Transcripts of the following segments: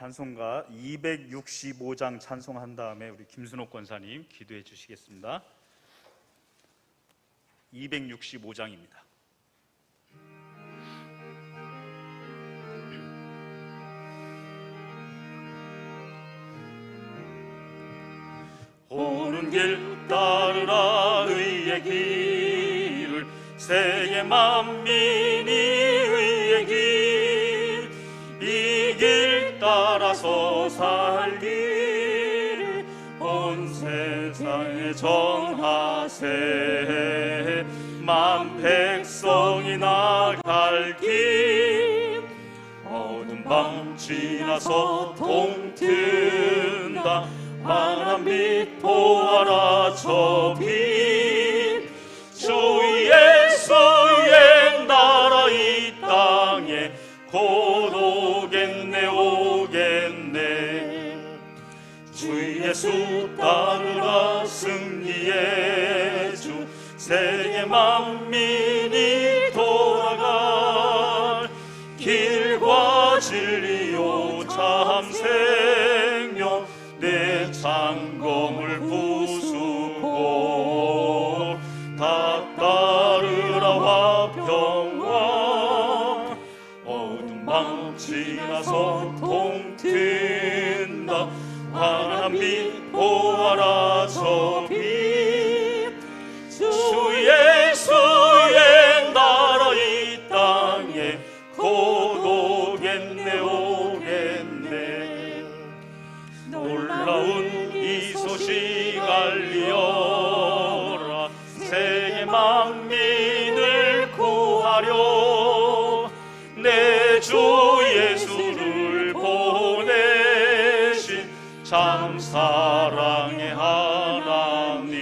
찬송가 265장 찬송한 다음에 우리 김순옥 권사님 기도해 주시겠습니다. 265장입니다. 오는 길 따르라 의의 길을, 세계 만민이 의의 길, 이 길 따라서 살기를 온 세상에 전하세. 만 백성이 나갈 길, 어두운 밤 지나서 동튼다. 환한 빛 보아라 저 빛, 주 예수의 나라 이 땅에 곧 오겠네 오겠네. 주 예수 따르라 승리의 주, 세계 만민이 돌아갈 길과 진리요 참 생명, 내 창검을 부수고 다 따르라 화평왕. 어두운 밤 지나서 동튼다. 환한 빛 보아라 저 빛, 주 예수의 나라 이 땅에 곧 오겠네 오겠네. 놀라운 이 소식 알리어라. 세계 만민을 구하려 내 주 예수를 보내신 참 사랑의 하나님.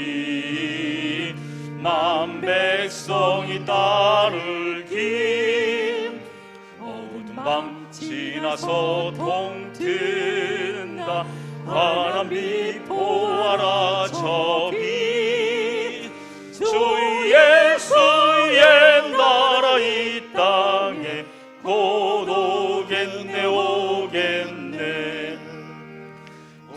만 백성이 따를 길, 어두운 밤 지나서 동튼다. 환한 빛 보아라 저 빛, 주 예수의 나라 이 땅에 곧 오겠네 오겠네.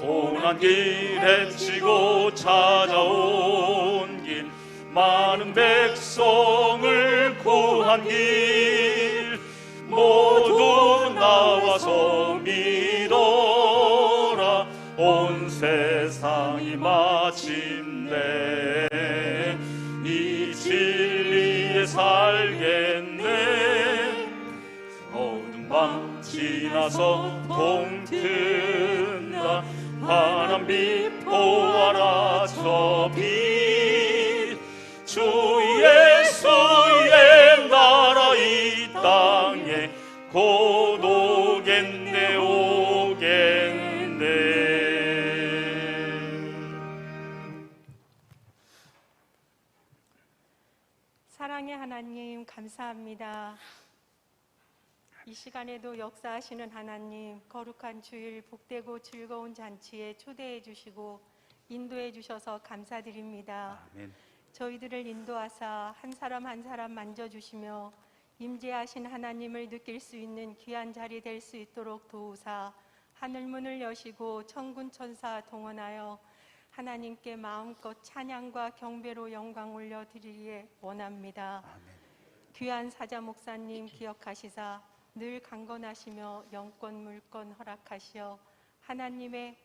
고난 길에 치고 찾아온 길, 많은 백성을 구한 길, 모두 나와서 믿어라. 온 세상이 마침내 이 진리에 살겠네. 어두운 밤 지나서 동튼다. 환한 빛 보아라 저 빛, 주 예수의 나라 이 땅에 곧 오겠네 오겠네. 사랑의 하나님 감사합니다. 이 시간에도 역사하시는 하나님, 거룩한 주일 복되고 즐거운 잔치에 초대해 주시고 인도해 주셔서 감사드립니다. 아멘. 저희들을 인도하사 한 사람 한 사람 만져주시며 임재하신 하나님을 느낄 수 있는 귀한 자리 될 수 있도록 도우사 하늘문을 여시고 천군 천사 동원하여 하나님께 마음껏 찬양과 경배로 영광 올려드리기에 원합니다. 아멘. 귀한 사자 목사님 기억하시사 늘 강건하시며 영권 물권 허락하시어 하나님의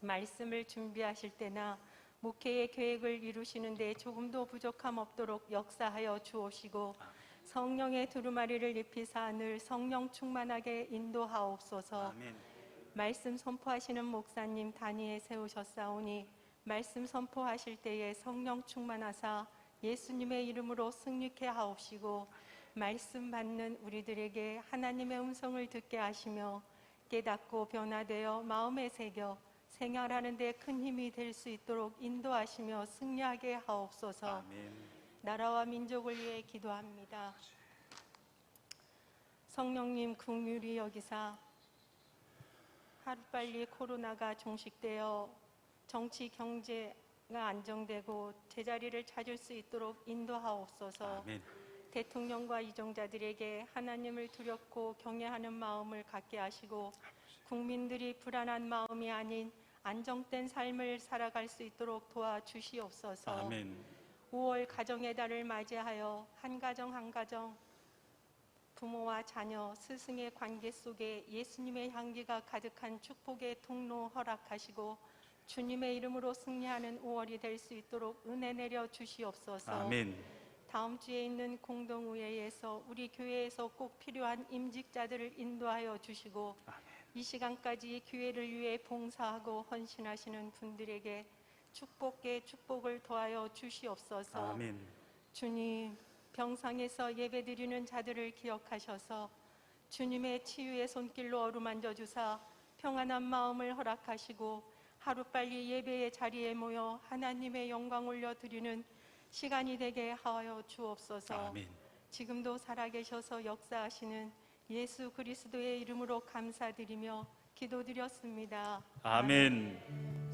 말씀을 준비하실 때나 목회의 계획을 이루시는 데 조금도 부족함 없도록 역사하여 주옵시고 성령의 두루마리를 입히사 늘 성령 충만하게 인도하옵소서. 아멘. 말씀 선포하시는 목사님 단위에 세우셨사오니 말씀 선포하실 때에 성령 충만하사 예수님의 이름으로 승리케 하옵시고 말씀 받는 우리들에게 하나님의 음성을 듣게 하시며 깨닫고 변화되어 마음에 새겨 생활하는 데 큰 힘이 될 수 있도록 인도하시며 승리하게 하옵소서. 아멘. 나라와 민족을 위해 기도합니다. 성령님 긍휼히 여기사 하루빨리 코로나가 종식되어 정치 경제가 안정되고 제자리를 찾을 수 있도록 인도하옵소서. 아멘. 대통령과 이종자들에게 하나님을 두렵고 경외하는 마음을 갖게 하시고 국민들이 불안한 마음이 아닌 안정된 삶을 살아갈 수 있도록 도와주시옵소서. 아멘. 5월 가정의 달을 맞이하여 한 가정 한 가정 부모와 자녀, 스승의 관계 속에 예수님의 향기가 가득한 축복의 통로 허락하시고 주님의 이름으로 승리하는 5월이 될 수 있도록 은혜 내려 주시옵소서. 아멘. 다음 주에 있는 공동의회에서 우리 교회에서 꼭 필요한 임직자들을 인도하여 주시고 이 시간까지 교회를 위해 봉사하고 헌신하시는 분들에게 축복에 축복을 더하여 주시옵소서. 아멘. 주님, 병상에서 예배드리는 자들을 기억하셔서 주님의 치유의 손길로 어루만져 주사 평안한 마음을 허락하시고 하루빨리 예배의 자리에 모여 하나님의 영광 올려드리는 시간이 되게 하여 주옵소서. 아멘. 지금도 살아계셔서 역사하시는 예수 그리스도의 이름으로 감사드리며 기도드렸습니다. 아멘.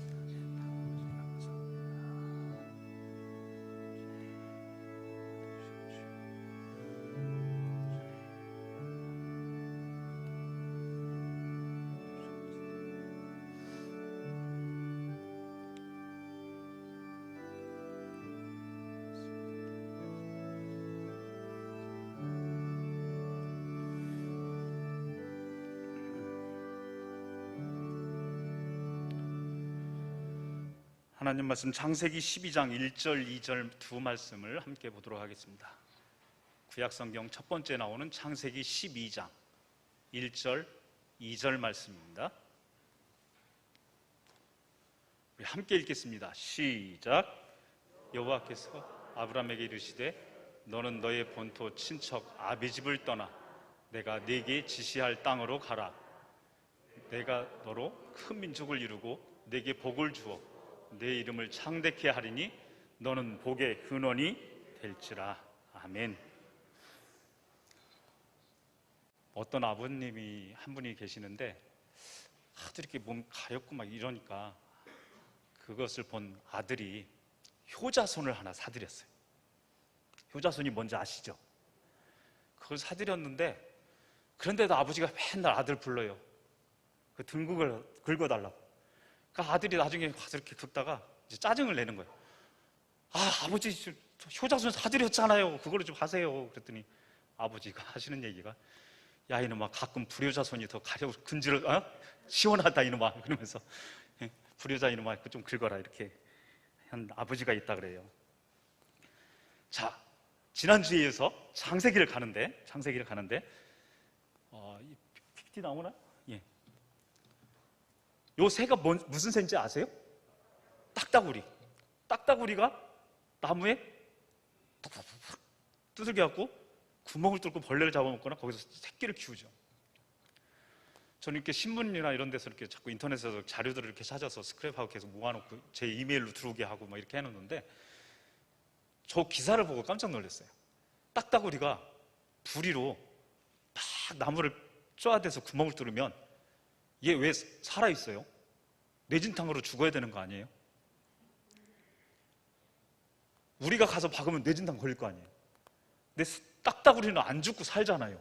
하나님 말씀 창세기 12장 1절 2절 두 말씀을 함께 보도록 하겠습니다. 구약성경 첫 번째 나오는 창세기 12장 1절 2절 말씀입니다. 우리 함께 읽겠습니다. 시작. 여호와께서 아브라함에게 이르시되 너는 너의 본토 친척 아비집을 떠나 내가 네게 지시할 땅으로 가라. 내가 너로 큰 민족을 이루고 네게 복을 주어 내 이름을 창대케 하리니 너는 복의 근원이 될지라. 아멘. 어떤 아버님이 한 분이 계시는데 하도 이렇게 몸 가렵고 막 이러니까 그것을 본 아들이 효자손을 하나 사드렸어요. 효자손이 뭔지 아시죠? 그걸 사드렸는데 그런데도 아버지가 맨날 아들 불러요. 그 등국을 긁어달라고. 그 아들이 나중에 가서 이렇게 긁다가 이제 짜증을 내는 거예요. 아버지 효자손 사드렸잖아요. 그거를 좀 하세요. 그랬더니 아버지가 하시는 얘기가 야 이놈아 가끔 불효자손이 더 가려 근질을 시원하다 이놈아 그러면서 불효자 이놈아 좀 긁어라 이렇게 한 아버지가 있다 그래요. 자, 지난주에 이어서 창세기를 가는데 이 PPT 나오나? 예. 요 새가 무슨 새인지 아세요? 딱따구리. 딱따구리가 나무에 두들겨 갖고 구멍을 뚫고 벌레를 잡아먹거나 거기서 새끼를 키우죠. 저는 이렇게 신문이나 이런 데서 이렇게 자꾸 인터넷에서 자료들을 이렇게 찾아서 스크랩하고 계속 모아놓고 제 이메일로 들어오게 하고 막 이렇게 해놓는데 저 기사를 보고 깜짝 놀랐어요. 딱따구리가 부리로 막 나무를 쪼아대서 구멍을 뚫으면 얘 왜 살아있어요? 뇌진탕으로 죽어야 되는 거 아니에요? 우리가 가서 박으면 뇌진탕 걸릴 거 아니에요? 근데 딱따구리는 안 죽고 살잖아요.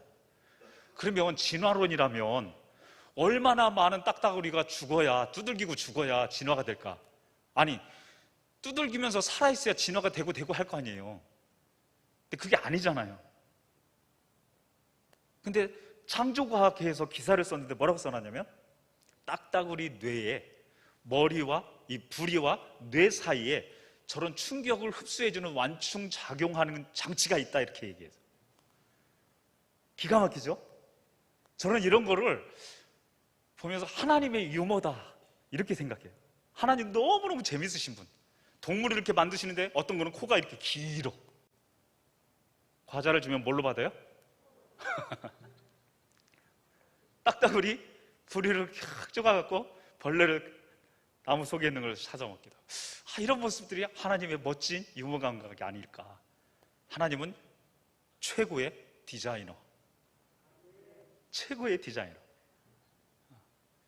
그러면 진화론이라면 얼마나 많은 딱따구리가 죽어야, 두들기고 죽어야 진화가 될까? 아니, 두들기면서 살아있어야 진화가 되고 할 거 아니에요. 근데 그게 아니잖아요. 근데 창조과학회에서 기사를 썼는데 뭐라고 써놨냐면 딱따구리 뇌에 머리와 이 부리와 뇌 사이에 저런 충격을 흡수해주는 완충 작용하는 장치가 있다 이렇게 얘기해서 기가 막히죠? 저는 이런 거를 보면서 하나님의 유머다 이렇게 생각해요. 하나님 너무너무 재밌으신 분. 동물을 이렇게 만드시는데 어떤 거는 코가 이렇게 길어. 과자를 주면 뭘로 받아요? 딱따구리 부리를 쫙 쪼가갖고 벌레를 나무 속에 있는 걸 찾아 먹기도. 이런 모습들이 하나님의 멋진 유머 감각이 아닐까. 하나님은 최고의 디자이너.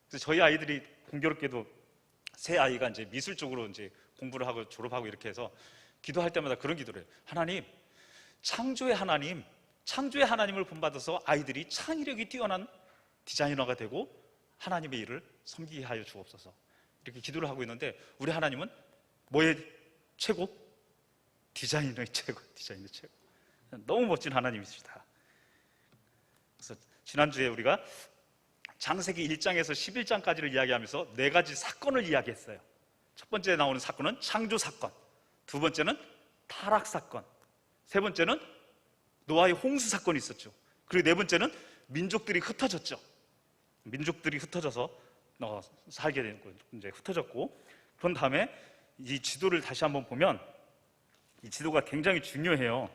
그래서 저희 아이들이 공교롭게도 새 아이가 이제 미술 쪽으로 이제 공부를 하고 졸업하고 이렇게 해서 기도할 때마다 그런 기도를 해요. 하나님, 창조의 하나님을 본받아서 아이들이 창의력이 뛰어난 디자이너가 되고 하나님의 일을 섬기게 하여 주옵소서. 이렇게 기도를 하고 있는데 우리 하나님은 뭐의 최고? 디자인의 최고, 디자인의 최고. 너무 멋진 하나님이시다. 그래서 지난주에 우리가 창세기 1장에서 11장까지를 이야기하면서 4가지 사건을 이야기했어요. 첫 번째 나오는 사건은 창조 사건, 두 번째는 타락 사건, 세 번째는 노아의 홍수 사건이 있었죠. 그리고 네 번째는 민족들이 흩어졌죠. 민족들이 흩어져서 살게 된 거예요. 이제 흩어졌고, 그런 다음에 이 지도를 다시 한번 보면 이 지도가 굉장히 중요해요.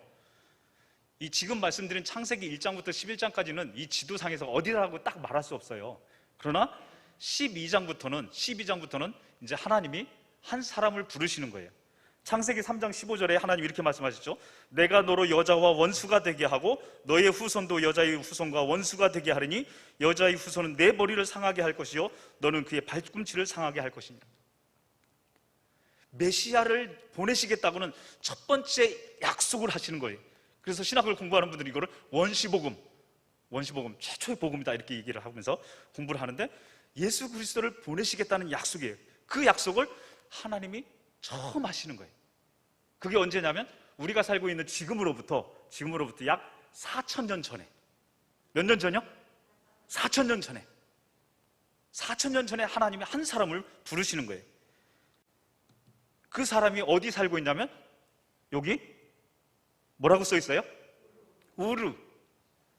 이 지금 말씀드린 창세기 1장부터 11장까지는 이 지도상에서 어디라고 딱 말할 수 없어요. 그러나 12장부터는 이제 하나님이 한 사람을 부르시는 거예요. 창세기 3장 15절에 하나님 이렇게 말씀하셨죠. 내가 너로 여자와 원수가 되게 하고 너의 후손도 여자의 후손과 원수가 되게 하리니 여자의 후손은 내 머리를 상하게 할 것이요 너는 그의 발꿈치를 상하게 할 것이니라. 메시아를 보내시겠다고는 첫 번째 약속을 하시는 거예요. 그래서 신학을 공부하는 분들이 이거를 원시복음 최초의 복음이다 이렇게 얘기를 하면서 공부를 하는데, 예수 그리스도를 보내시겠다는 약속이에요. 그 약속을 하나님이 처음 하시는 거예요. 그게 언제냐면 우리가 살고 있는 지금으로부터 약 4,000년 전에. 몇 년 전이요? 4,000년 전에. 4,000년 전에 하나님이 한 사람을 부르시는 거예요. 그 사람이 어디 살고 있냐면 여기 뭐라고 써 있어요? 우르.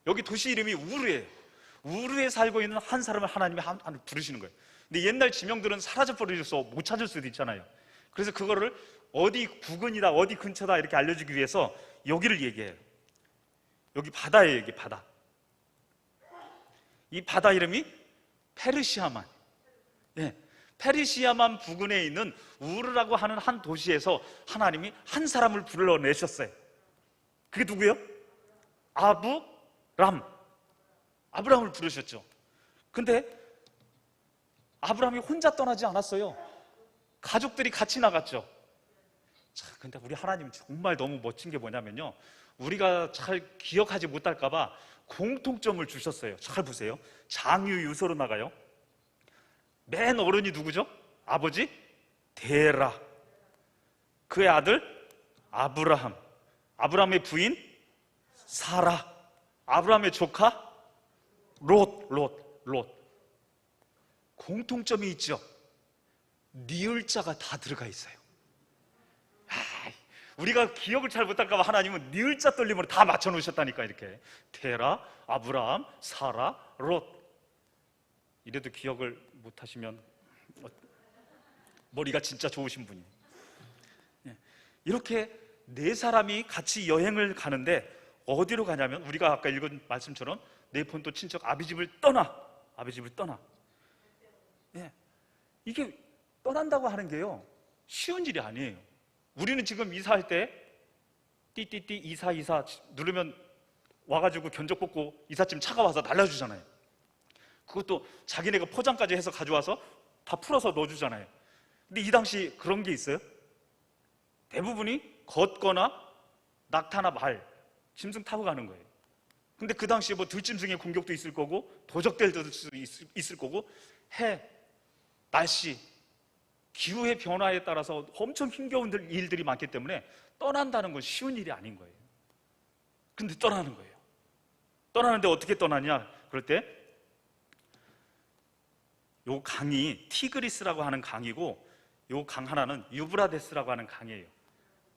여기 도시 이름이 우르예요. 우르에 살고 있는 한 사람을 하나님이 부르시는 거예요. 근데 옛날 지명들은 사라져 버려서 못 찾을 수도 있잖아요. 그래서 그거를 어디 부근이다, 어디 근처다 이렇게 알려주기 위해서 여기를 얘기해요. 여기 바다예요, 여기 바다. 이 바다 이름이 페르시아만. 예, 페르시아만 부근에 있는 우르라고 하는 한 도시에서 하나님이 한 사람을 불러내셨어요. 그게 누구예요? 아브라함을 부르셨죠. 근데 아브라함이 혼자 떠나지 않았어요. 가족들이 같이 나갔죠. 자, 근데 우리 하나님 정말 너무 멋진 게 뭐냐면요, 우리가 잘 기억하지 못할까봐 공통점을 주셨어요. 잘 보세요. 장유유서로 나가요. 맨 어른이 누구죠? 아버지 데라, 그의 아들 아브라함, 아브라함의 부인 사라, 아브라함의 조카 롯. 공통점이 있죠. 니을자가 다 들어가 있어요. 우리가 기억을 잘 못할까 봐 하나님은 니을자 떨림으로 다 맞춰 놓으셨다니까. 이렇게 테라, 아브라함, 사라, 롯. 이래도 기억을 못하시면 머리가 진짜 좋으신 분이에요. 이렇게 네 사람이 같이 여행을 가는데 어디로 가냐면 우리가 아까 읽은 말씀처럼 내 본토 친척 아비 집을 떠나. 이게 떠난다고 하는 게요, 쉬운 일이 아니에요. 우리는 지금 이사할 때 띠띠띠 이사 누르면 와가지고 견적 뽑고 이삿짐 차가 와서 날라주잖아요. 그것도 자기네가 포장까지 해서 가져와서 다 풀어서 넣어주잖아요. 근데 이 당시 그런 게 있어요? 대부분이 걷거나 낙타나 말, 짐승 타고 가는 거예요. 근데 그 당시에 뭐 들짐승의 공격도 있을 거고 도적될 수도 있을 거고 해, 날씨, 기후의 변화에 따라서 엄청 힘겨운 일들이 많기 때문에 떠난다는 건 쉬운 일이 아닌 거예요. 근데 떠나는 거예요. 떠나는데 어떻게 떠나냐? 그럴 때 요 강이 티그리스라고 하는 강이고 요 강 하나는 유브라데스라고 하는 강이에요.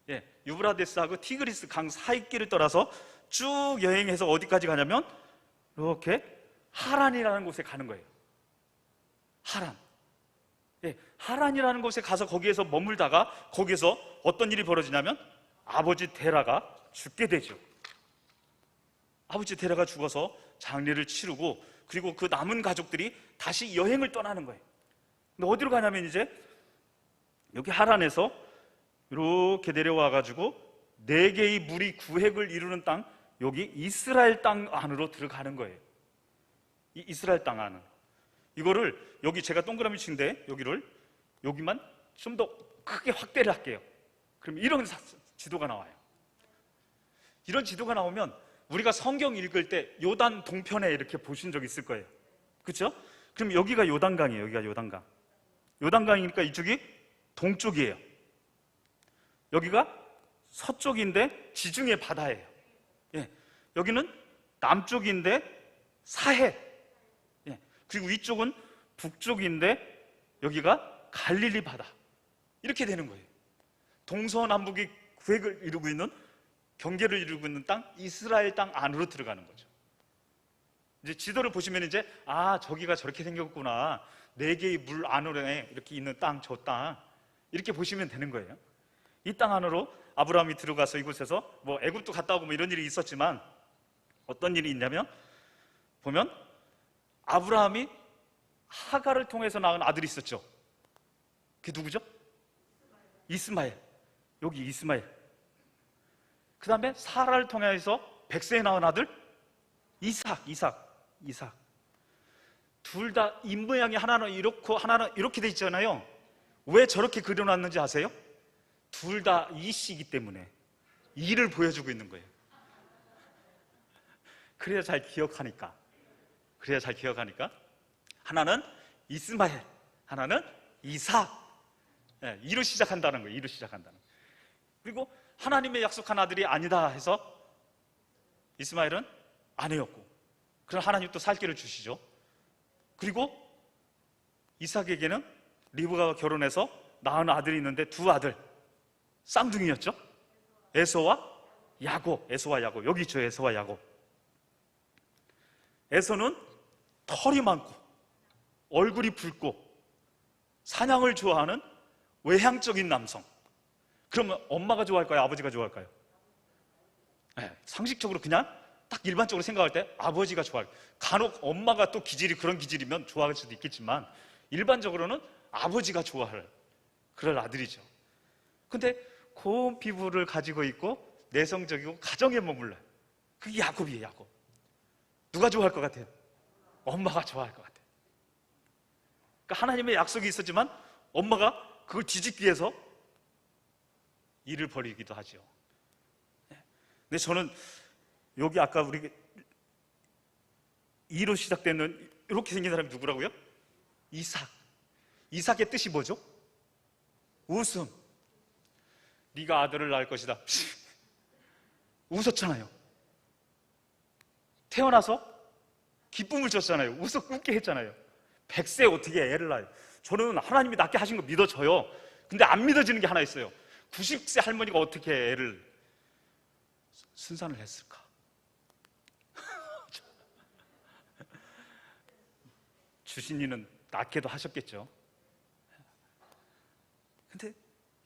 예, 유브라데스하고 티그리스 강 사이길을 떠나서 쭉 여행해서 어디까지 가냐면 이렇게 하란이라는 곳에 가는 거예요. 하란. 예, 하란이라는 곳에 가서 거기에서 머물다가 거기에서 어떤 일이 벌어지냐면 아버지 데라가 죽게 되죠. 아버지 데라가 죽어서 장례를 치르고 그리고 그 남은 가족들이 다시 여행을 떠나는 거예요. 근데 어디로 가냐면 이제 여기 하란에서 이렇게 내려와가지고 4개의 물이 구획을 이루는 땅, 여기 이스라엘 땅 안으로 들어가는 거예요. 이 이스라엘 땅 안으로. 이거를 여기 제가 동그라미 친데 여기만 좀 더 크게 확대를 할게요. 그럼 이런 지도가 나와요. 이런 지도가 나오면 우리가 성경 읽을 때 요단 동편에 이렇게 보신 적 있을 거예요. 그렇죠? 그럼 여기가 요단강이에요. 여기가 요단강. 요단강이니까 이쪽이 동쪽이에요. 여기가 서쪽인데 지중해 바다예요. 예. 여기는 남쪽인데 사해. 예. 그리고 위쪽은 북쪽인데 여기가 갈릴리 바다. 이렇게 되는 거예요. 동서남북이 구획을 이루고 있는, 경계를 이루고 있는 땅, 이스라엘 땅 안으로 들어가는 거죠. 이제 지도를 보시면 이제 저기가 저렇게 생겼구나. 4개의 물 안으로에 이렇게 있는 땅, 저 땅, 이렇게 보시면 되는 거예요. 이 땅 안으로 아브라함이 들어가서 이곳에서 뭐 애굽도 갔다 오고 뭐 이런 일이 있었지만 어떤 일이 있냐면, 보면 아브라함이 하갈을 통해서 낳은 아들이 있었죠. 그게 누구죠? 이스마엘. 여기 이스마엘. 그 다음에 사라를 통해서 백세에 낳은 아들 이삭. 둘 다 입모양이 하나는 이렇고 하나는 이렇게 돼 있잖아요. 왜 저렇게 그려놨는지 아세요? 둘 다 이씨이기 때문에 이를 보여주고 있는 거예요. 그래야 잘 기억하니까. 하나는 이스마엘, 하나는 이삭. 이로 시작한다는 거예요. 이로 시작한다는 거예요. 그리고 하나님의 약속한 아들이 아니다 해서 이스마엘은 아내였고, 그럼 하나님 또 살 길을 주시죠. 그리고 이삭에게는 리브가가 결혼해서 낳은 아들이 있는데 두 아들, 쌍둥이였죠. 에서와 야곱. 여기 있죠. 에서와 야곱. 에서는 털이 많고 얼굴이 붉고 사냥을 좋아하는 외향적인 남성. 그러면 엄마가 좋아할까요? 아버지가 좋아할까요? 상식적으로 그냥 딱 일반적으로 생각할 때 아버지가 좋아할 거예요. 간혹 엄마가 또 그런 기질이면 좋아할 수도 있겠지만 일반적으로는 아버지가 좋아할 그럴 아들이죠. 근데 고운 피부를 가지고 있고 내성적이고 가정에 머물러요. 그게 야곱이에요. 야곱. 누가 좋아할 것 같아요? 엄마가 좋아할 것 같아요. 그러니까 하나님의 약속이 있었지만 엄마가 그걸 뒤집기 위해서 일을 벌이기도 하죠. 근데 저는 여기 아까 우리 2로 시작되는 이렇게 생긴 사람이 누구라고요? 이삭. 이삭의 뜻이 뭐죠? 웃음. 네가 아들을 낳을 것이다. 웃었잖아요. 태어나서 기쁨을 줬잖아요. 웃게 했잖아요. 100세 어떻게 애를 낳아요? 저는 하나님이 낳게 하신 거 믿어져요. 근데 안 믿어지는 게 하나 있어요. 90세 할머니가 어떻게 애를 순산을 했을까? 주신 이는 낳게도 하셨겠죠. 근데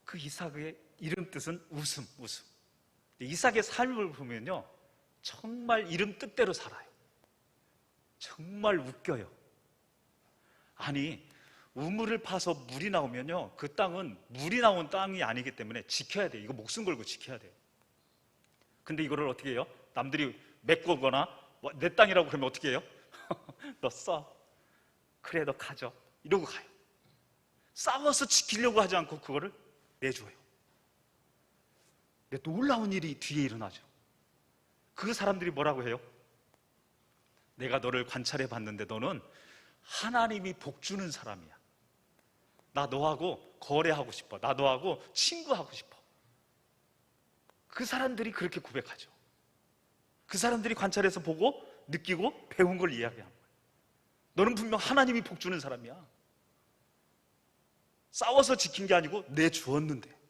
그 이삭의 이름 뜻은 웃음. 이삭의 삶을 보면요, 정말 이름 뜻대로 살아요. 정말 웃겨요. 아니, 우물을 파서 물이 나오면요, 그 땅은 물이 나온 땅이 아니기 때문에 지켜야 돼요. 이거 목숨 걸고 지켜야 돼요. 근데 이거를 어떻게 해요? 남들이 메꾸거나 내 땅이라고 그러면 어떻게 해요? 너 써. 그래, 너 가져. 이러고 가요. 싸워서 지키려고 하지 않고 그거를 내줘요. 근데 놀라운 일이 뒤에 일어나죠. 그 사람들이 뭐라고 해요? 내가 너를 관찰해 봤는데 너는 하나님이 복 주는 사람이야. 나 너하고 거래하고 싶어. 나 너하고 친구하고 싶어. 그 사람들이 그렇게 고백하죠. 그 사람들이 관찰해서 보고 느끼고 배운 걸 이야기하는 거예요. 너는 분명 하나님이 복 주는 사람이야. 싸워서 지킨 게 아니고 내주었는데.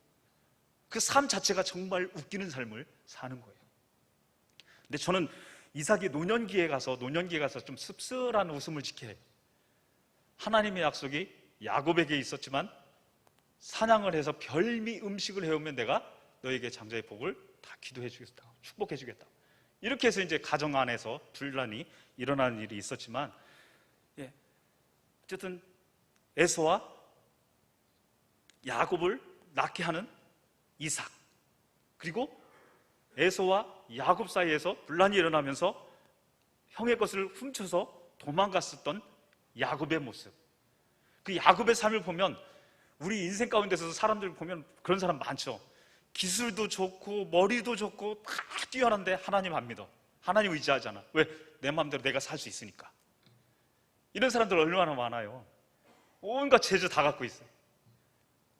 그 삶 자체가 정말 웃기는 삶을 사는 거예요. 근데 저는 이삭이 노년기에 가서 좀 씁쓸한 웃음을 지켜요. 하나님의 약속이 야곱에게 있었지만 사냥을 해서 별미 음식을 해오면 내가 너에게 장자의 복을 다 기도해 주겠다, 축복해 주겠다. 이렇게 해서 이제 가정 안에서 분란이 일어나는 일이 있었지만, 어쨌든 에서와 야곱을 낳게 하는 이삭, 그리고 에서와 야곱 사이에서 분란이 일어나면서 형의 것을 훔쳐서 도망갔었던 야곱의 모습. 그 야곱의 삶을 보면 우리 인생 가운데서 사람들 보면 그런 사람 많죠. 기술도 좋고 머리도 좋고 다 뛰어난데 하나님 안 믿어. 하나님 의지하잖아. 왜? 내 마음대로 내가 살 수 있으니까. 이런 사람들 얼마나 많아요. 온갖 재주 다 갖고 있어요.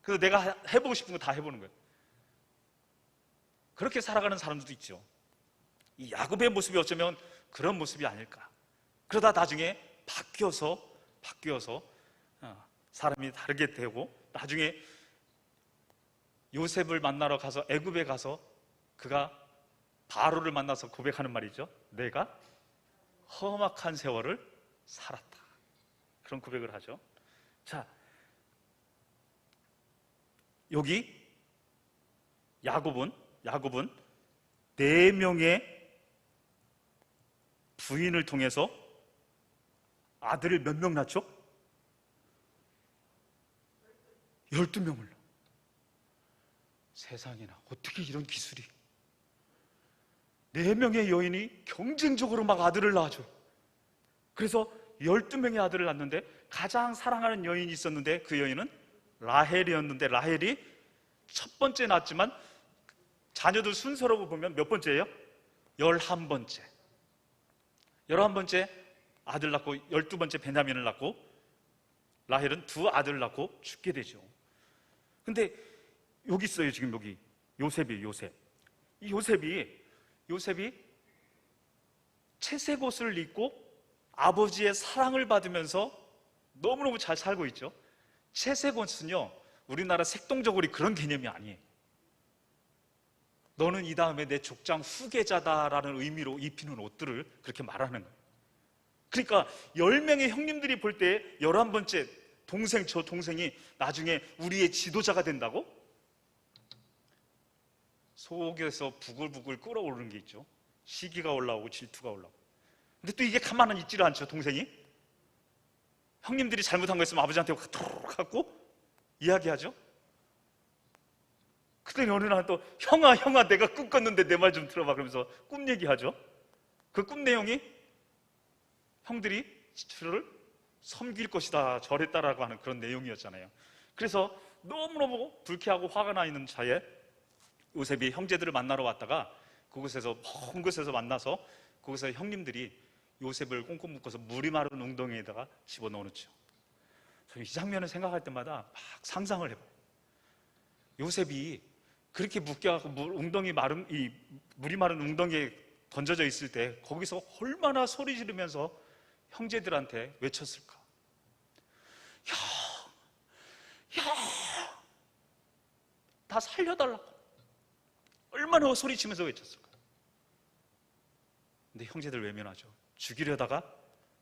그래서 내가 해보고 싶은 거 다 해보는 거예요. 그렇게 살아가는 사람들도 있죠. 이 야곱의 모습이 어쩌면 그런 모습이 아닐까. 그러다 나중에 바뀌어서 사람이 다르게 되고, 나중에 요셉을 만나러 가서 애굽에 가서 그가 바로를 만나서 고백하는 말이죠. 내가 험악한 세월을 살았다. 그런 고백을 하죠. 자, 여기 야곱은 4명의 부인을 통해서 아들을 몇 명 낳죠? 12명을 낳아. 세상에나 어떻게 이런 기술이. 4명의 여인이 경쟁적으로 막 아들을 낳아줘요. 그래서 12명의 아들을 낳는데 가장 사랑하는 여인이 있었는데 그 여인은 라헬이었는데, 라헬이 첫 번째 낳았지만 자녀들 순서로 보면 몇 번째예요? 11번째. 11번째 아들 낳고 12번째 베냐민을 낳고, 라헬은 2 아들을 낳고 죽게 되죠. 근데 여기 있어요. 지금 여기 요셉이 이 요셉이 채색 옷을 입고 아버지의 사랑을 받으면서 너무너무 잘 살고 있죠. 채색 옷은요, 우리나라 색동저고리 그런 개념이 아니에요. 너는 이 다음에 내 족장 후계자다라는 의미로 입히는 옷들을 그렇게 말하는 거예요. 그러니까 10명의 형님들이 볼 때 11번째 저 동생이 나중에 우리의 지도자가 된다고? 속에서 부글부글 끓어오르는 게 있죠. 시기가 올라오고 질투가 올라오고. 근데 또 이게 가만은 있지를 않죠. 동생이 형님들이 잘못한 거 있으면 아버지한테 톡 하고 이야기하죠. 그때 어느 날 또 형아 내가 꿈 꿨는데 내 말 좀 들어봐 그러면서 꿈 얘기하죠. 그 꿈 내용이 형들이 저를 섬길 것이다, 저랬다라고 하는 그런 내용이었잖아요. 그래서 너무너무 불쾌하고 화가 나 있는 차에 요셉이 형제들을 만나러 왔다가 그곳에서 먼 곳에서 만나서 거기서 형님들이 요셉을 꽁꽁 묶어서 물이 마른 웅덩이에다가 집어넣었죠. 저는 이 장면을 생각할 때마다 막 상상을 해봐요. 요셉이 그렇게 묶여갖고 물이 마른 웅덩이에 던져져 있을 때 거기서 얼마나 소리 지르면서 형제들한테 외쳤을까? 야, 다 살려달라고 얼마나 소리치면서 외쳤을까? 근데 형제들 외면하죠. 죽이려다가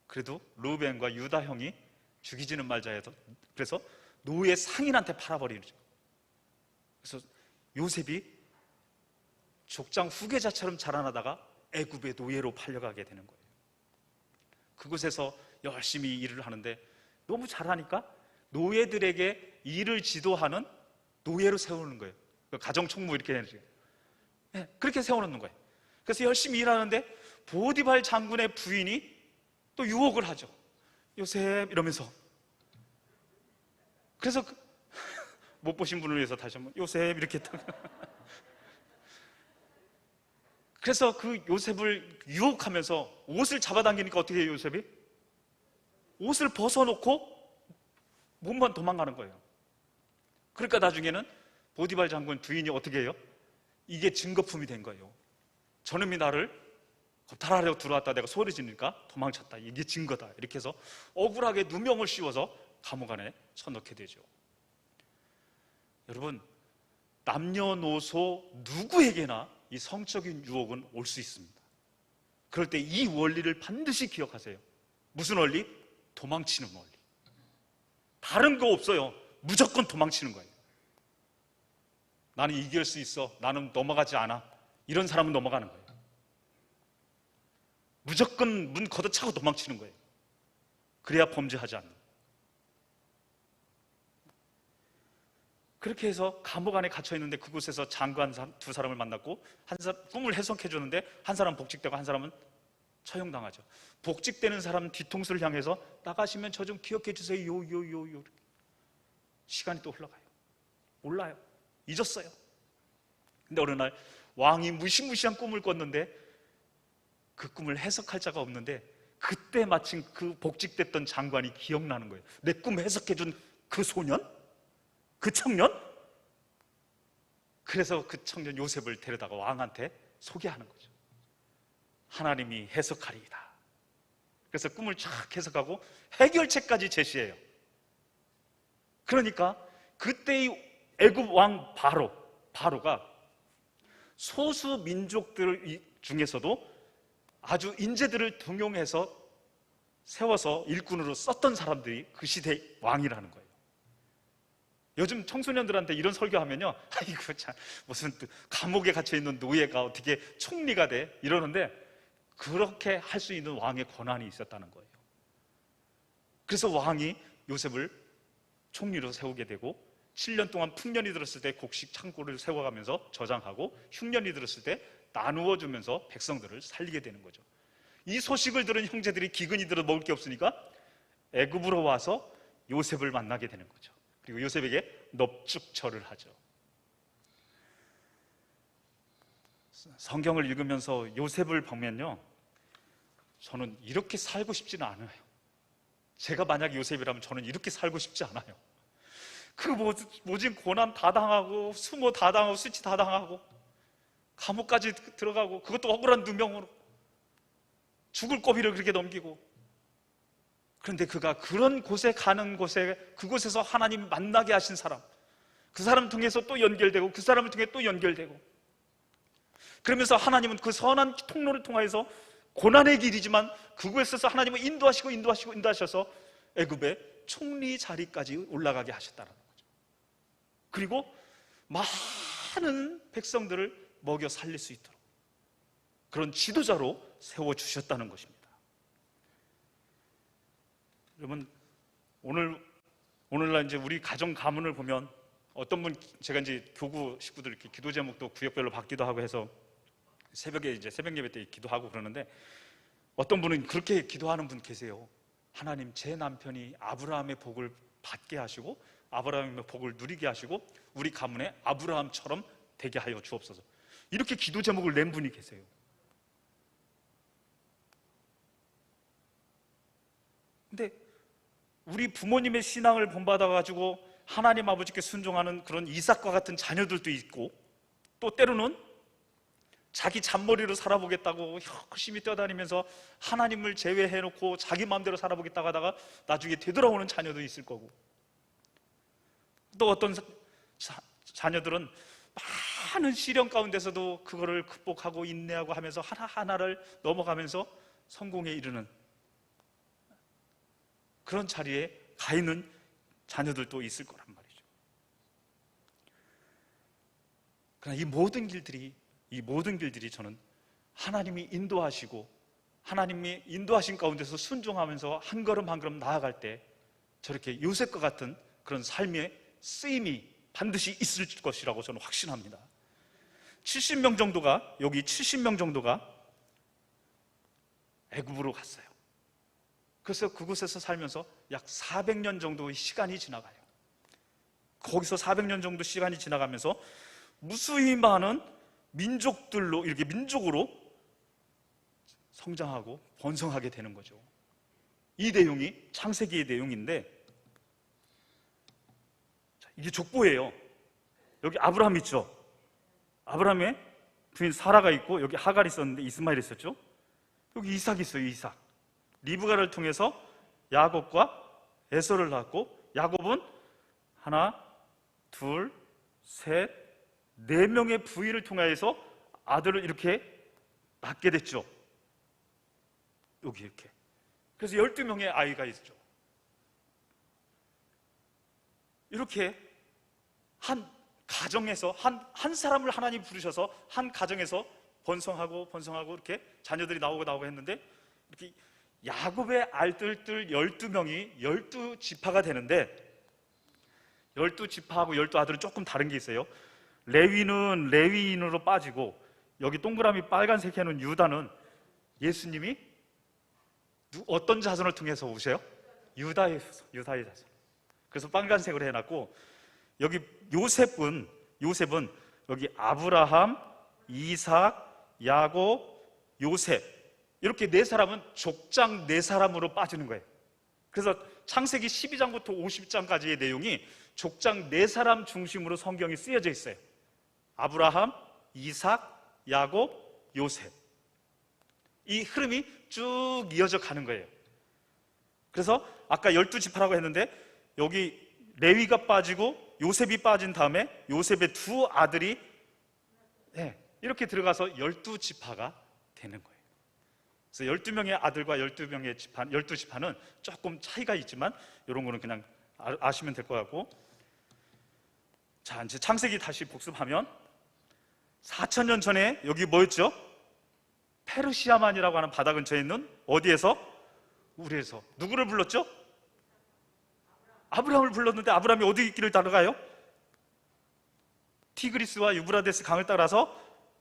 그래도 루벤과 유다 형이 죽이지는 말자 해서 그래서 노예 상인한테 팔아버리죠. 그래서 요셉이 족장 후계자처럼 자라나다가 애굽의 노예로 팔려가게 되는 거예요. 그곳에서 열심히 일을 하는데 너무 잘하니까 노예들에게 일을 지도하는 노예로 세우는 거예요. 가정총무 이렇게 해야지. 네, 그렇게 세워놓는 거예요. 그래서 열심히 일하는데 보디발 장군의 부인이 또 유혹을 하죠. 요셉 이러면서. 그래서 못 보신 분을 위해서 다시 한번 요셉 이렇게 딱. 그래서 그 요셉을 유혹하면서 옷을 잡아당기니까 어떻게 해요? 요셉이 옷을 벗어놓고 몸만 도망가는 거예요. 그러니까 나중에는 보디발 장군 부인이 어떻게 해요? 이게 증거품이 된 거예요. 저놈이 나를 겁탈하려고 들어왔다 내가 소리 지르니까 도망쳤다, 이게 증거다. 이렇게 해서 억울하게 누명을 씌워서 감옥 안에 쳐넣게 되죠. 여러분, 남녀노소 누구에게나 이 성적인 유혹은 올 수 있습니다. 그럴 때 이 원리를 반드시 기억하세요. 무슨 원리? 도망치는 원리. 다른 거 없어요. 무조건 도망치는 거예요. 나는 이길 수 있어, 나는 넘어가지 않아, 이런 사람은 넘어가는 거예요. 무조건 문 걷어차고 도망치는 거예요. 그래야 범죄하지 않는. 그렇게 해서 감옥 안에 갇혀 있는데 그곳에서 장관 2사람을 만났고 한 사람 꿈을 해석해 주는데 한 사람은 복직되고 한 사람은 처형당하죠. 복직되는 사람은 뒤통수를 향해서 나가시면 저 좀 기억해 주세요. 요. 시간이 또 흘러가요. 몰라요. 잊었어요. 근데 어느 날 왕이 무시무시한 꿈을 꿨는데 그 꿈을 해석할 자가 없는데 그때 마침 그 복직됐던 장관이 기억나는 거예요. 내 꿈 해석해준 그 소년? 그 청년? 그래서 그 청년 요셉을 데려다가 왕한테 소개하는 거죠. 하나님이 해석하리이다. 그래서 꿈을 쫙 해석하고 해결책까지 제시해요. 그러니까 그때의 애굽 왕 바로가 소수 민족들 중에서도 아주 인재들을 등용해서 세워서 일꾼으로 썼던 사람들이 그 시대의 왕이라는 거예요. 요즘 청소년들한테 이런 설교하면요, 아이고 참 무슨 감옥에 갇혀 있는 노예가 어떻게 총리가 돼 이러는데, 그렇게 할 수 있는 왕의 권한이 있었다는 거예요. 그래서 왕이 요셉을 총리로 세우게 되고 7년 동안 풍년이 들었을 때 곡식 창고를 세워가면서 저장하고 흉년이 들었을 때 나누어 주면서 백성들을 살리게 되는 거죠. 이 소식을 들은 형제들이 기근이 들어 먹을 게 없으니까 애굽으로 와서 요셉을 만나게 되는 거죠. 그리고 요셉에게 넙죽절을 하죠. 성경을 읽으면서 요셉을 보면요, 저는 이렇게 살고 싶지는 않아요. 제가 만약 요셉이라면 저는 이렇게 살고 싶지 않아요. 그 모진 고난 다 당하고 수모 다 당하고 수치 다 당하고 감옥까지 들어가고, 그것도 억울한 누명으로 죽을 고비를 그렇게 넘기고, 그런데 그가 그런 곳에 가는 곳에 그곳에서 하나님 만나게 하신 사람, 그 사람 통해서 또 연결되고 그 사람을 통해 또 연결되고, 그러면서 하나님은 그 선한 통로를 통하여서 고난의 길이지만 그곳에서 하나님은 인도하셔서 애굽의 총리 자리까지 올라가게 하셨다는 거죠. 그리고 많은 백성들을 먹여 살릴 수 있도록 그런 지도자로 세워주셨다는 것입니다. 여러분, 오늘날 이제 우리 가정 가문을 보면 어떤 분, 제가 이제 교구 식구들 이렇게 기도 제목도 구역별로 받기도 하고 해서 새벽에 이제 새벽 예배 때 기도하고 그러는데, 어떤 분은 그렇게 기도하는 분 계세요. 하나님, 제 남편이 아브라함의 복을 받게 하시고 아브라함의 복을 누리게 하시고 우리 가문에 아브라함처럼 되게 하여 주옵소서. 이렇게 기도 제목을 낸 분이 계세요. 근데 우리 부모님의 신앙을 본받아가지고 하나님 아버지께 순종하는 그런 이삭과 같은 자녀들도 있고, 또 때로는 자기 잔머리로 살아보겠다고 열심히 뛰어다니면서 하나님을 제외해놓고 자기 마음대로 살아보겠다고 하다가 나중에 되돌아오는 자녀도 있을 거고, 또 어떤 자녀들은 많은 시련 가운데서도 그거를 극복하고 인내하고 하면서 하나하나를 넘어가면서 성공에 이르는 그런 자리에 가 있는 자녀들도 있을 거란 말이죠. 그러나 이 모든 길들이 저는 하나님이 인도하시고 하나님이 인도하신 가운데서 순종하면서 한 걸음 한 걸음 나아갈 때 저렇게 요셉과 같은 그런 삶의 쓰임이 반드시 있을 것이라고 저는 확신합니다. 70명 정도가 애굽으로 갔어요. 그래서 그곳에서 살면서 약 400년 정도의 시간이 지나가요. 거기서 400년 정도 시간이 지나가면서 무수히 많은 민족들로, 이렇게 민족으로 성장하고 번성하게 되는 거죠. 이 내용이 창세기의 내용인데, 이게 족보예요. 여기 아브라함 있죠? 아브라함의 부인 사라가 있고, 여기 하갈 있었는데 이스마엘 있었죠? 여기 이삭 있어요. 이삭. 리브가를 통해서 야곱과 에서를 낳았고, 야곱은 하나, 둘, 셋, 4명의 부인을 통해서 아들을 이렇게 낳게 됐죠. 여기 이렇게. 그래서 12명의 아이가 있죠. 이렇게 한 가정에서 한 사람을 하나님 부르셔서 한 가정에서 번성하고 이렇게 자녀들이 나오고 했는데, 이렇게 야곱의 알뜰들 12명이 12지파가 되는데, 12지파하고 12아들은 조금 다른 게 있어요. 레위는 레위인으로 빠지고, 여기 동그라미 빨간색 해놓은 유다는 예수님이 어떤 자손을 통해서 오세요? 유다의 자손. 그래서 빨간색으로 해놨고, 여기 요셉은 여기 아브라함, 이삭, 야곱, 요셉, 이렇게 네 사람은 족장 네 사람으로 빠지는 거예요. 그래서 창세기 12장부터 50장까지의 내용이 족장 네 사람 중심으로 성경이 쓰여져 있어요. 아브라함, 이삭, 야곱, 요셉. 이 흐름이 쭉 이어져 가는 거예요. 그래서 아까 12지파라고 했는데 여기 레위가 빠지고 요셉이 빠진 다음에 요셉의 두 아들이 이렇게 들어가서 12지파가 되는 거예요. 그래서 12명의 아들과 12지파는 조금 차이가 있지만 이런 거는 그냥 아시면 될 것 같고, 자, 이제 창세기 다시 복습하면 4,000년 전에 여기 뭐였죠? 페르시아만이라고 하는 바다 근처에 있는 어디에서? 우리에서 누구를 불렀죠? 아브라함을 불렀는데 아브라함이 어디 길을 따라가요? 티그리스와 유브라데스 강을 따라서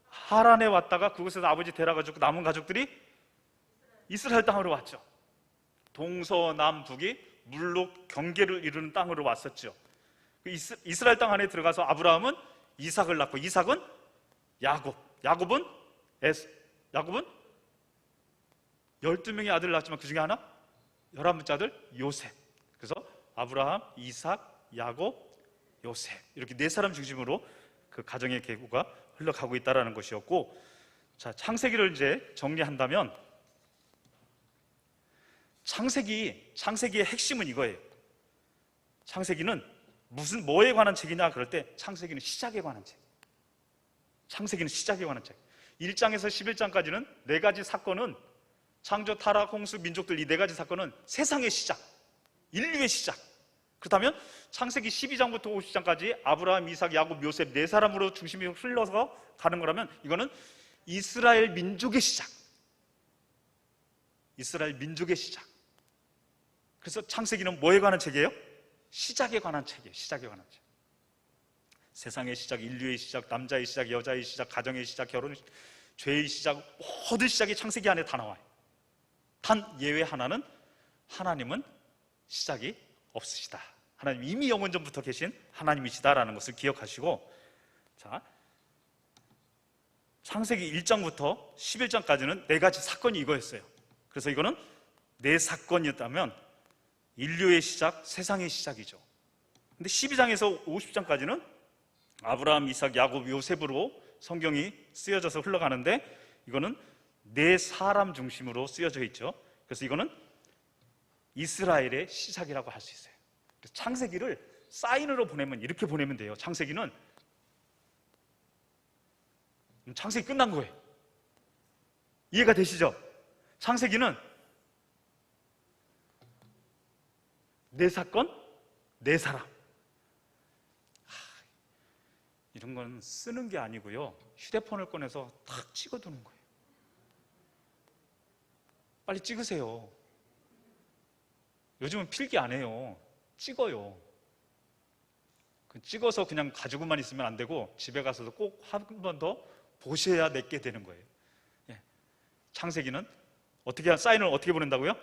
하란에 왔다가 그곳에서 아버지 데려가지고 남은 가족들이 이스라엘 땅으로 왔죠. 동서남북이 물로 경계를 이루는 땅으로 왔었죠. 이스라엘 땅 안에 들어가서 아브라함은 이삭을 낳고, 이삭은 야곱, 야곱은 12명의 아들을 낳았지만 그 중에 하나 11번째 아들 요셉. 그래서 아브라함, 이삭, 야곱, 요셉, 이렇게 네 사람 중심으로 그 가정의 계보가 흘러가고 있다는 것이었고, 자, 창세기를 이제 정리한다면 창세기의 핵심은 이거예요. 창세기는 뭐에 관한 책이냐 그럴 때 창세기는 시작에 관한 책. 창세기는 시작에 관한 책. 1장에서 11장까지는 네 가지 사건은 창조, 타락, 홍수, 민족들, 이 네 가지 사건은 세상의 시작, 인류의 시작. 그렇다면 창세기 12장부터 50장까지 아브라함, 이삭, 야곱, 요셉 네 사람으로 중심이 흘러서 가는 거라면 이거는 이스라엘 민족의 시작, 이스라엘 민족의 시작. 그래서 창세기는 뭐에 관한 책이에요? 시작에 관한 책이에요. 시작에 관한 책. 세상의 시작, 인류의 시작, 남자의 시작, 여자의 시작, 가정의 시작, 결혼의 시작, 죄의 시작, 모든 시작이 창세기 안에 다 나와요. 단 예외 하나는 하나님은 시작이 없으시다. 하나님 이미 영원 전부터 계신 하나님이시다라는 것을 기억하시고, 자, 창세기 1장부터 11장까지는 네 가지 사건이 이거였어요. 그래서 이거는 네 사건이었다면 인류의 시작, 세상의 시작이죠. 근데 12장에서 50장까지는 아브라함, 이삭, 야곱, 요셉으로 성경이 쓰여져서 흘러가는데 이거는 네 사람 중심으로 쓰여져 있죠. 그래서 이거는 이스라엘의 시작이라고 할 수 있어요. 그래서 창세기를 사인으로 보내면 이렇게 보내면 돼요. 창세기는 창세기 끝난 거예요. 이해가 되시죠? 창세기는 네 사건, 네 사람. 이런 건 쓰는 게 아니고요, 휴대폰을 꺼내서 탁 찍어두는 거예요. 빨리 찍으세요. 요즘은 필기 안 해요. 찍어요. 찍어서 그냥 가지고만 있으면 안 되고 집에 가서도 꼭 한 번 더 보셔야 내게 되는 거예요. 창세기는 사인을 어떻게 보낸다고요?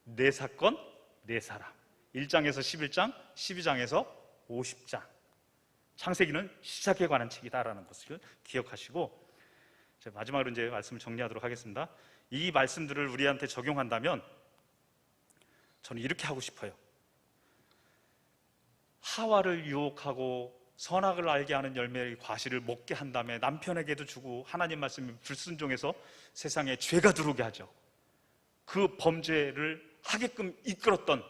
네 사건, 네 사람. 1장에서 11장, 12장에서 50장. 창세기는 시작에 관한 책이다라는 것을 기억하시고, 마지막으로 이제 말씀을 정리하도록 하겠습니다. 이 말씀들을 우리한테 적용한다면 저는 이렇게 하고 싶어요. 하와를 유혹하고 선악을 알게 하는 열매의 과실을 먹게 한 다음에 남편에게도 주고 하나님 말씀에 불순종해서 세상에 죄가 들어오게 하죠. 그 범죄를 하게끔 이끌었던,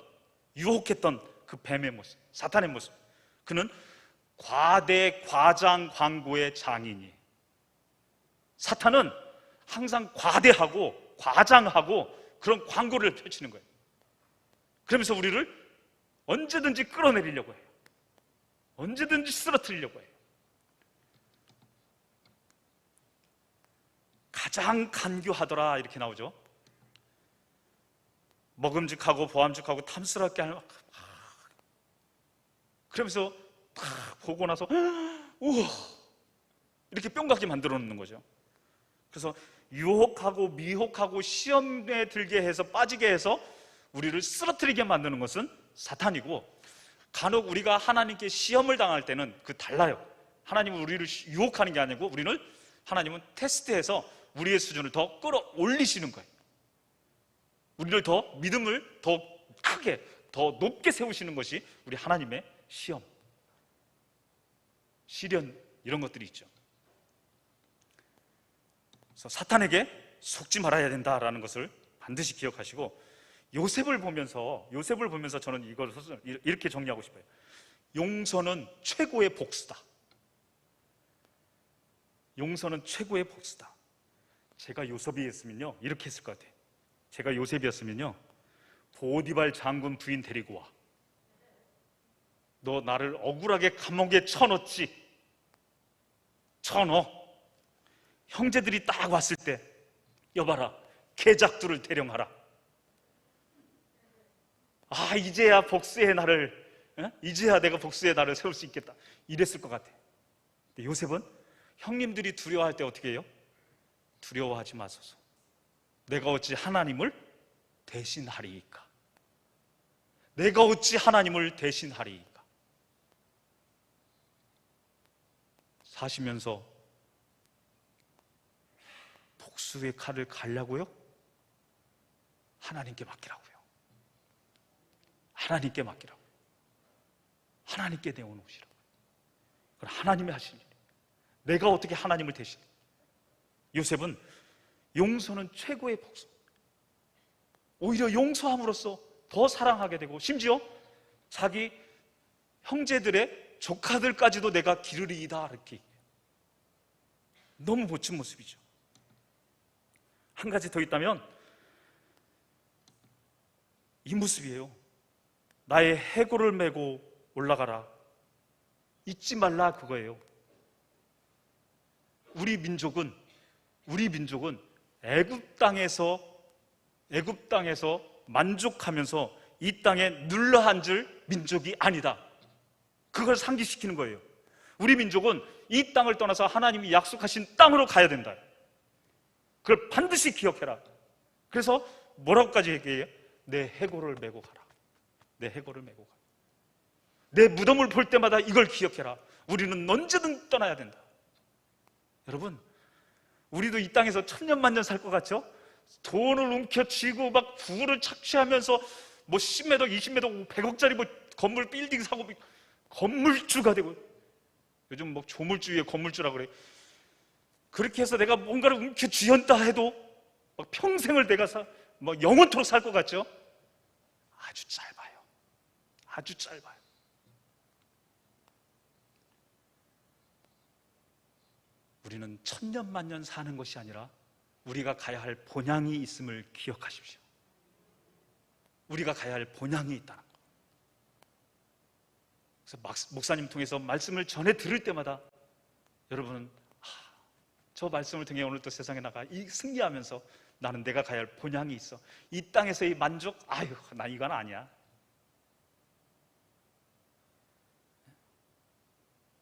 유혹했던 그 뱀의 모습, 사탄의 모습. 그는 과대 과장 광고의 장인이. 사탄은 항상 과대하고 과장하고 그런 광고를 펼치는 거예요. 그러면서 우리를 언제든지 끌어내리려고 해요. 언제든지 쓰러뜨리려고 해요. 가장 간교하더라 이렇게 나오죠. 먹음직하고 보암직하고 탐스럽게 하는, 그러면서 딱 보고 나서 우와 이렇게 뿅 가게 만들어 놓는 거죠. 그래서 유혹하고 미혹하고 시험에 들게 해서 빠지게 해서 우리를 쓰러뜨리게 만드는 것은 사탄이고, 간혹 우리가 하나님께 시험을 당할 때는 달라요. 하나님은 우리를 유혹하는 게 아니고 하나님은 테스트해서 우리의 수준을 더 끌어올리시는 거예요. 우리를 더 믿음을 더 크게, 더 높게 세우시는 것이 우리 하나님의 시험, 시련, 이런 것들이 있죠. 그래서 사탄에게 속지 말아야 된다라는 것을 반드시 기억하시고, 요셉을 보면서 저는 이걸 이렇게 정리하고 싶어요. 용서는 최고의 복수다. 용서는 최고의 복수다. 제가 요셉이었으면요, 이렇게 했을 것 같아요. 제가 요셉이었으면요, 보디발 장군 부인 데리고 와. 너 나를 억울하게 감옥에 쳐넣었지? 쳐넣어. 형제들이 딱 왔을 때, 여봐라, 계작두를 대령하라. 아, 이제야 복수의 날을, 이제야 내가 복수의 날을 세울 수 있겠다, 이랬을 것 같아. 근데 요셉은 형님들이 두려워할 때 어떻게 해요? 두려워하지 마소서. 내가 어찌 하나님을 대신하리이까? 내가 어찌 하나님을 대신하리이까? 사시면서 복수의 칼을 갈라고요? 하나님께 맡기라고요. 하나님께 맡기라고요. 하나님께 내어놓으시라고요. 그럼 하나님이 하실 일. 내가 어떻게 하나님을 대신? 요셉은 용서는 최고의 복수. 오히려 용서함으로써 더 사랑하게 되고, 심지어 자기 형제들의 조카들까지도 내가 기르리이다, 이렇게. 너무 멋진 모습이죠. 한 가지 더 있다면 이 모습이에요. 나의 해골을 메고 올라가라, 잊지 말라, 그거예요. 우리 민족은 애굽 땅에서 만족하면서 이 땅에 눌러 앉을 민족이 아니다. 그걸 상기시키는 거예요. 우리 민족은 이 땅을 떠나서 하나님이 약속하신 땅으로 가야 된다. 그걸 반드시 기억해라. 그래서 뭐라고까지 얘기해요? 내 해골을 메고 가라. 내 해골을 메고 가라. 내 무덤을 볼 때마다 이걸 기억해라. 우리는 언제든 떠나야 된다. 여러분, 우리도 이 땅에서 천년만년 살 것 같죠? 돈을 움켜쥐고 막 부를 착취하면서 뭐 10m, 20m, 100억짜리 뭐 건물 빌딩 사고 건물주가 되고, 요즘 뭐 조물주의 건물주라 그래. 그렇게 해서 내가 뭔가를 움켜쥐었다 해도 막 평생을 내가 뭐 영원토록 살 것 같죠? 아주 짧아요. 아주 짧아요. 우리는 천년만년 사는 것이 아니라 우리가 가야 할 본향이 있음을 기억하십시오. 우리가 가야 할 본향이 있다는 것. 그래서 목사님 통해서 말씀을 전해 들을 때마다 여러분은 저 말씀을 통해 오늘 또 세상에 나가 승리하면서 나는 내가 가야 할 본향이 있어. 이 땅에서의 만족, 아유, 나 이건 아니야.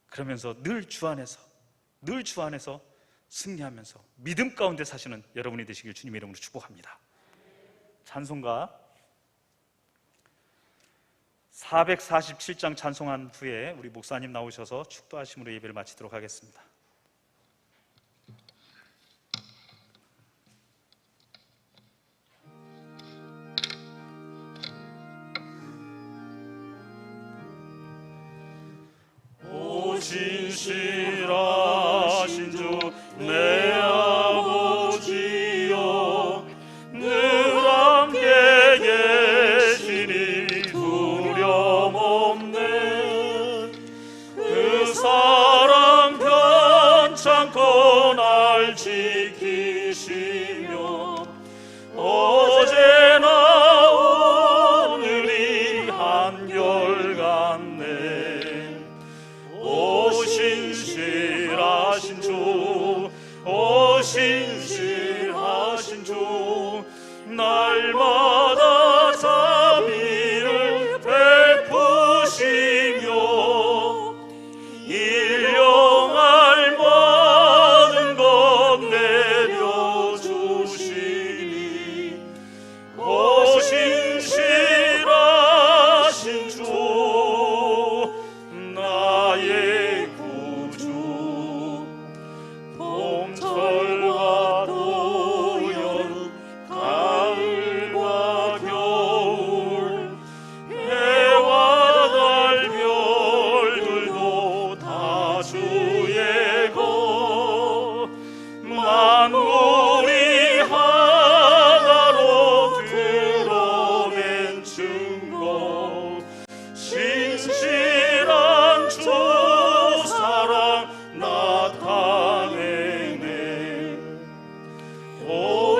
그러면서 늘 주 안에서 승리하면서 믿음 가운데 사시는 여러분이 되시길 주님의 이름으로 축복합니다. 찬송가 447장 찬송한 후에 우리 목사님 나오셔서 축도하심으로 예배를 마치도록 하겠습니다. 진실하신 주 내 아버지여, 늘 함께 계시니 두려움 없네. 그 사랑 편찮고 날 지키시며 어제나 오늘이 한결같네. 오 신실하신 주, 오 신실하신 주, 날마다 자비를 베푸시며 일용할 모든 것 내려주시니 오 신실하신 주, 나의 구주. 봄철과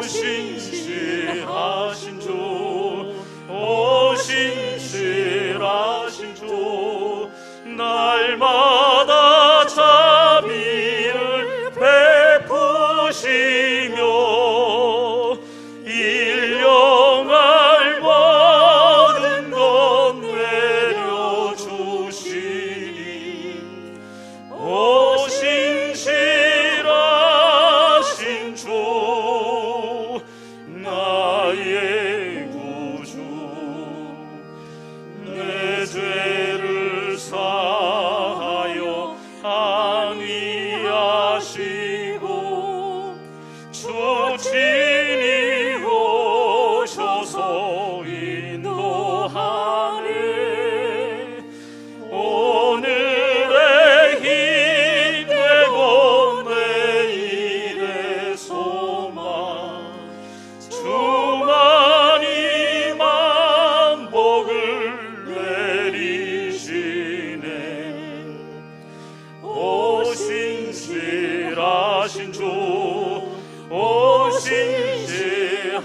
신실하신 주, 오 신실하신 주, 날마다 자비를 베푸시며 일용할 모든 것 내려주시니 오 신실하신 주, 나의 구주, 내 죄를 사하여 안위하시고 주 친히 오셔서 인도하네. 오늘의 힘 되고 내일의 소망, 주만이 만복을 내리시네. 오 신실하신 주, 오 신실하신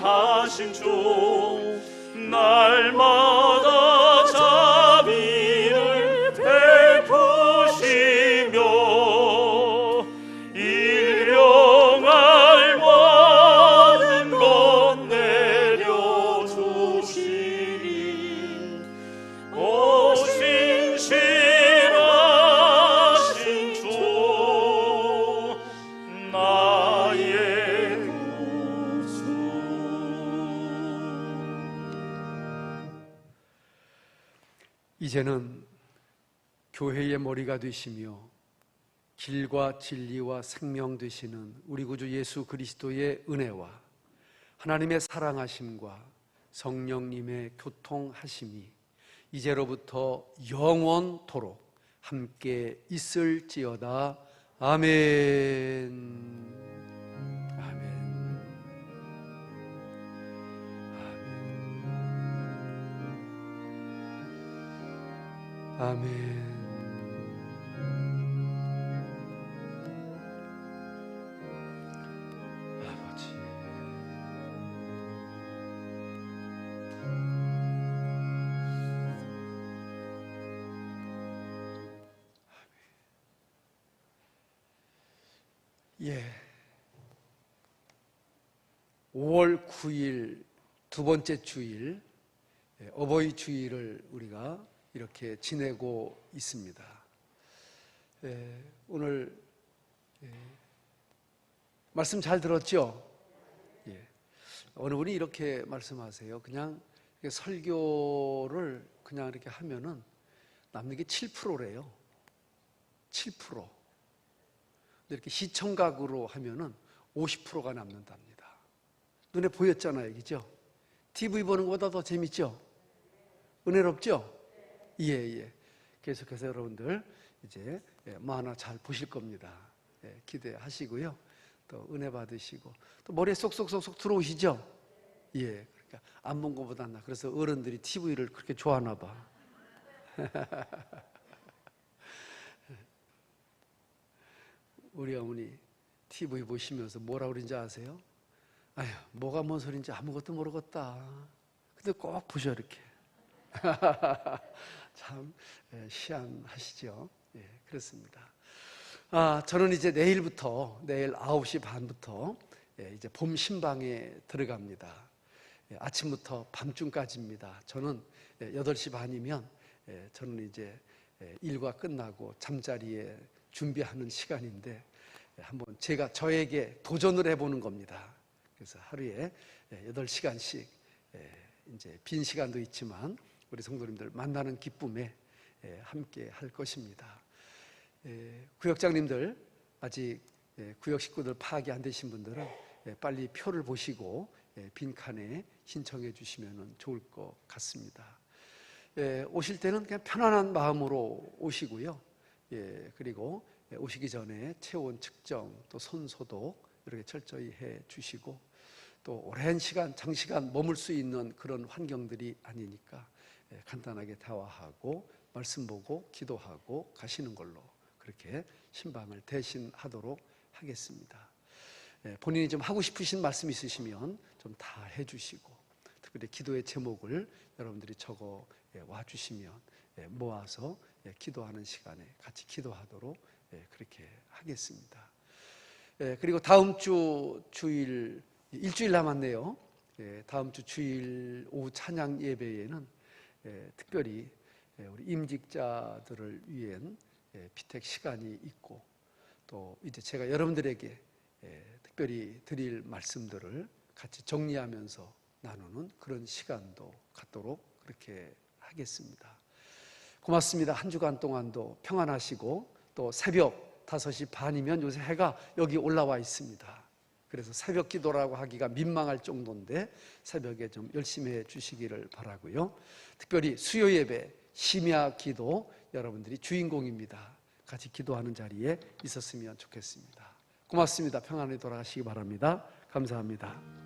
주, 날마다 자비를 베푸시며 일용할 모든 것 내려주시니 오 신실하신 주, 나의 구주. 이제는 교회의 머리가 되시며 길과 진리와 생명 되시는 우리 구주 예수 그리스도의 은혜와 하나님의 사랑하심과 성령님의 교통하심이 이제로부터 영원토록 함께 있을지어다. 아멘. 아멘. 아멘. 아버지, 예, 5월 9일 두 번째 주일, 어버이 주일을 우리가 이렇게 지내고 있습니다. 오늘 말씀 잘 들었죠? 예. 어느 분이 이렇게 말씀하세요. 그냥 설교를 그냥 이렇게 하면은 남는 게 7%래요. 7%. 근데 이렇게 시청각으로 하면은 50%가 남는답니다. 눈에 보였잖아요, 그죠? TV 보는 것보다 더 재밌죠? 은혜롭죠? 예. 계속해서 여러분들 이제 만화 잘 보실 겁니다. 기대하시고요. 또 은혜 받으시고 또 머리에 쏙쏙쏙쏙 들어오시죠? 예. 그러니까 안 본 것보다 나. 그래서 어른들이 TV를 그렇게 좋아하나 봐. 우리 어머니 TV 보시면서 뭐라 그런지 아세요? 아휴, 뭐가 뭔 소린지 아무것도 모르겠다. 근데 꼭 보셔 이렇게. 참 희한하시죠? 예, 그렇습니다. 저는 이제 내일부터 내일 9시 반부터 이제 봄 신방에 들어갑니다. 아침부터 밤중까지입니다. 저는 8시 반이면 저는 이제 일과 끝나고 잠자리에 준비하는 시간인데 한번 제가 저에게 도전을 해보는 겁니다. 그래서 하루에 8시간씩 이제 빈 시간도 있지만 우리 성도님들 만나는 기쁨에 함께 할 것입니다. 구역장님들 아직 구역 식구들 파악이 안 되신 분들은 빨리 표를 보시고 빈칸에 신청해 주시면 좋을 것 같습니다. 오실 때는 그냥 편안한 마음으로 오시고요. 그리고 오시기 전에 체온 측정 또 손 소독 이렇게 철저히 해 주시고 또 오랜 시간 장시간 머물 수 있는 그런 환경들이 아니니까 간단하게 대화하고 말씀 보고 기도하고 가시는 걸로 그렇게 신방을 대신하도록 하겠습니다. 본인이 좀 하고 싶으신 말씀 있으시면 좀 다 해주시고, 특별히 기도의 제목을 여러분들이 적어 와주시면 모아서 기도하는 시간에 같이 기도하도록 그렇게 하겠습니다. 그리고 다음 주 주일, 일주일 남았네요. 다음 주 주일 오후 찬양 예배에는 특별히 우리 임직자들을 위한 피택 시간이 있고, 또 이제 제가 여러분들에게 특별히 드릴 말씀들을 같이 정리하면서 나누는 그런 시간도 갖도록 그렇게 하겠습니다. 고맙습니다. 한 주간 동안도 평안하시고, 또 새벽 5시 반이면 요새 해가 여기 올라와 있습니다. 그래서 새벽 기도라고 하기가 민망할 정도인데 새벽에 좀 열심히 해 주시기를 바라고요. 특별히 수요 예배, 심야 기도 여러분들이 주인공입니다. 같이 기도하는 자리에 있었으면 좋겠습니다. 고맙습니다. 평안히 돌아가시기 바랍니다. 감사합니다.